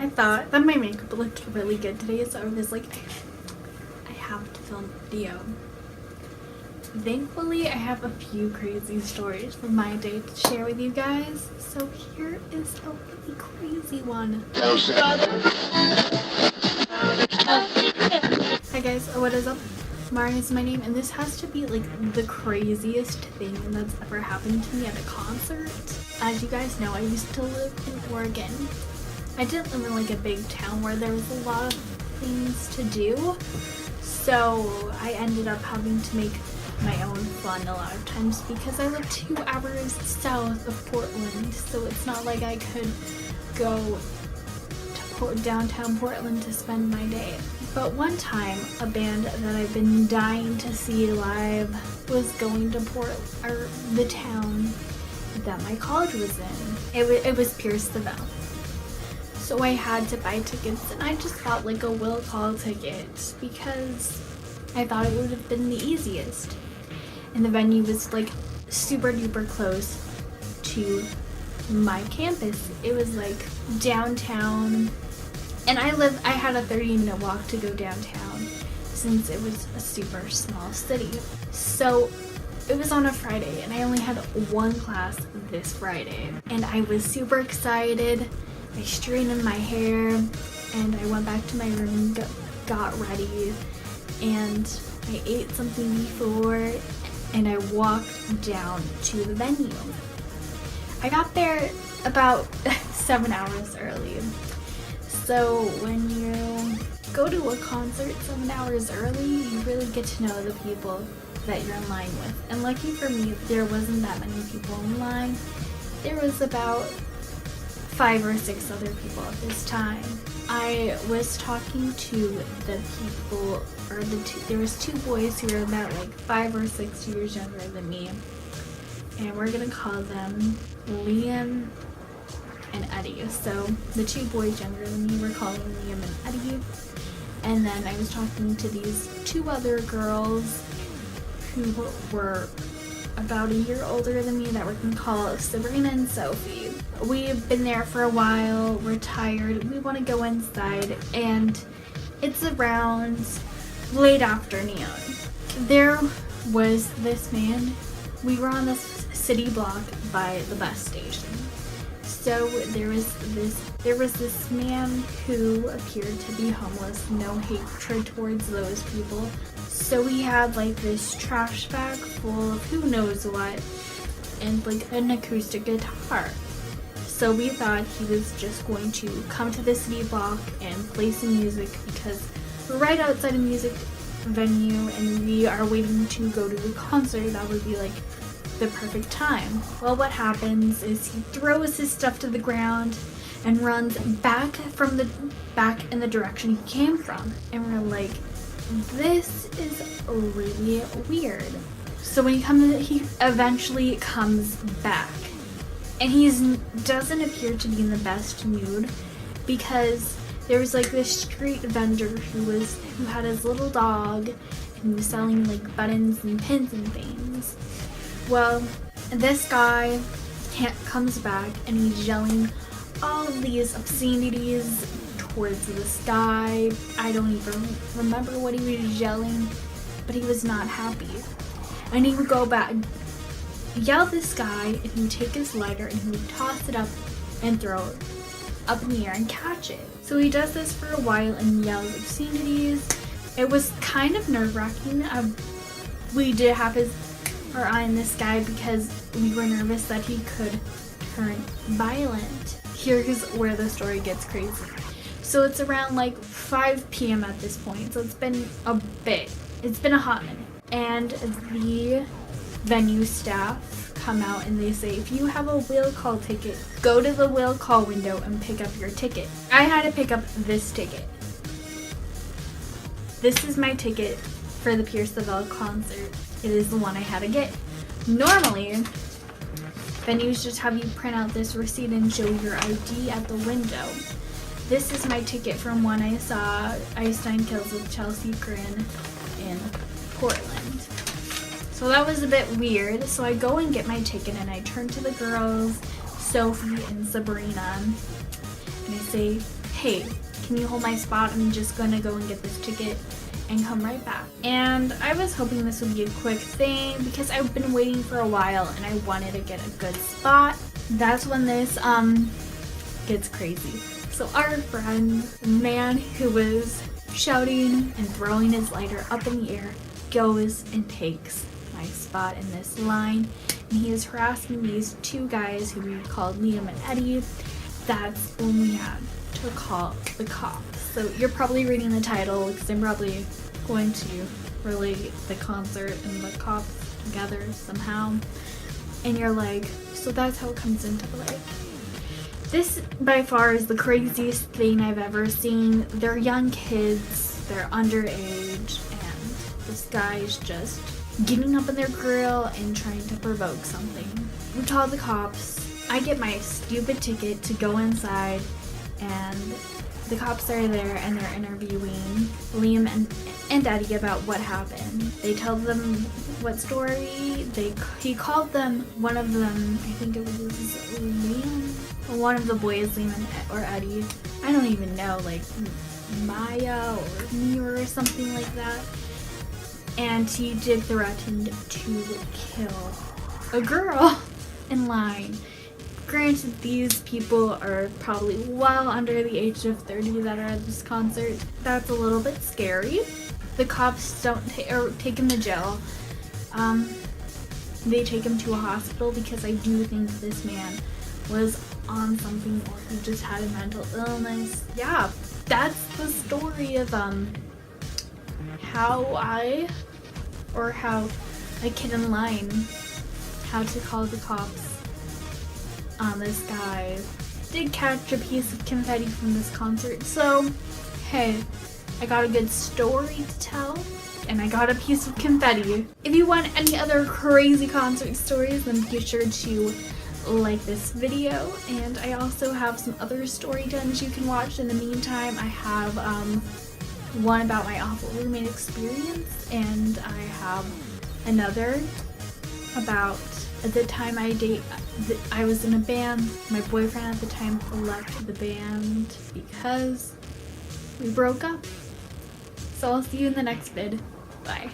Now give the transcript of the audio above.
I thought that my makeup looked really good today, so I was like, I have to film a video. Thankfully, I have a few crazy stories from my day to share with you guys. So here is a really crazy one. Hi guys, what is up? Mari is my name, and this has to be like the craziest thing that's ever happened to me at a concert. As you guys know, I used to live in Oregon. I didn't live in like a big town where there was a lot of things to do, so I ended up having to make my own fun a lot of times because I live 2 hours south of Portland, so it's not like I could go to downtown Portland to spend my day. But one time, a band that I've been dying to see live was going to the town that my college was in. It was Pierce the Veil. So I had to buy tickets, and I just bought like a will call ticket because I thought it would have been the easiest. And the venue was like super duper close to my campus. It was like downtown, and I had a 30-minute walk to go downtown since it was a super small city. So it was on a Friday, and I only had one class this Friday, and I was super excited. I straightened my hair, and I went back to my room and got ready, and I ate something before, and I walked down to the venue. I got there about 7 hours early. So when you go to a concert 7 hours early, you really get to know the people that you're in line with. And lucky for me, there wasn't that many people in line. There was about 5 or 6 other people at this time. I was talking to the people, there was 2 boys who were about like 5 or 6 years younger than me, and we're gonna call them Liam and Eddie. So the 2 boys younger than me were calling Liam and Eddie, and then I was talking to these 2 other girls who were about a year older than me that we're gonna call Sabrina and Sophie. We've been there for a while, we're tired, we want to go inside, and it's around late afternoon. There was this man. We were on this city block by the bus station. So there was this man who appeared to be homeless. No hatred towards those people. So he had like this trash bag full of who knows what, and like an acoustic guitar. So we thought he was just going to come to the city block and play some music because we're right outside a music venue and we are waiting to go to a concert. That would be like the perfect time. Well, what happens is he throws his stuff to the ground and runs back in the direction he came from. And we're like, this is really weird. So when he eventually comes back, and he doesn't appear to be in the best mood because there was like this street vendor who had his little dog and he was selling like buttons and pins and things. Well, this guy comes back and he's yelling all of these obscenities towards the sky. I don't even remember what he was yelling, but he was not happy. And he would go back, yell this guy, and he would take his lighter and he would toss it up and throw it up in the air and catch it. So he does this for a while and yells obscenities. It was kind of nerve-wracking. We did have our eye on this guy because we were nervous that he could turn violent. Here's where the story gets crazy. So it's around like 5 p.m. at this point, so it's been a hot minute. And the venue staff come out and they say, if you have a will call ticket, go to the will call window and pick up your ticket. I had to pick up this ticket. This is my ticket for the Pierce the Veil concert. It is the one I had to get. Normally, venues just have you print out this receipt and show your ID at the window. This is my ticket from when I saw Einstein Kills with Chelsea Grin in Portland. So that was a bit weird. So I go and get my ticket and I turn to the girls, Sophie and Sabrina, and I say, hey, can you hold my spot? I'm just gonna go and get this ticket and come right back. And I was hoping this would be a quick thing because I've been waiting for a while and I wanted to get a good spot. That's when this gets crazy. So our friend, the man who was shouting and throwing his lighter up in the air, goes and takes my spot in this line, and he is harassing these two guys who we called Liam and Eddie. That's when we had to call the cops. So you're probably reading the title because I'm probably going to relate the concert and the cops together somehow, and you're like, so that's how it comes into play. This by far is the craziest thing I've ever seen. They're young kids, they're underage, and this guy is just getting up in their grill and trying to provoke something. We call the cops. I get my stupid ticket to go inside, and the cops are there and they're interviewing Liam and Eddie about what happened. They tell them what story. He called them, one of them, I think it was Liam, or one of the boys, Liam or Eddie. I don't even know, like Maya or Mira or something like that. And he did threaten to kill a girl in line. Granted, these people are probably well under the age of 30 that are at this concert. That's a little bit scary. The cops don't take him to jail. They take him to a hospital because I do think this man was on something or he just had a mental illness. Yeah, that's the story of how a kid in line had to call the cops on this guy. Did catch a piece of confetti from this concert, so hey, I got a good story to tell and I got a piece of confetti. If you want any other crazy concert stories, then be sure to like this video, and I also have some other story times you can watch. In the meantime, I have one about my awful roommate experience, and I have another about the time I was in a band. My boyfriend at the time left the band because we broke up. So I'll see you in the next vid. Bye.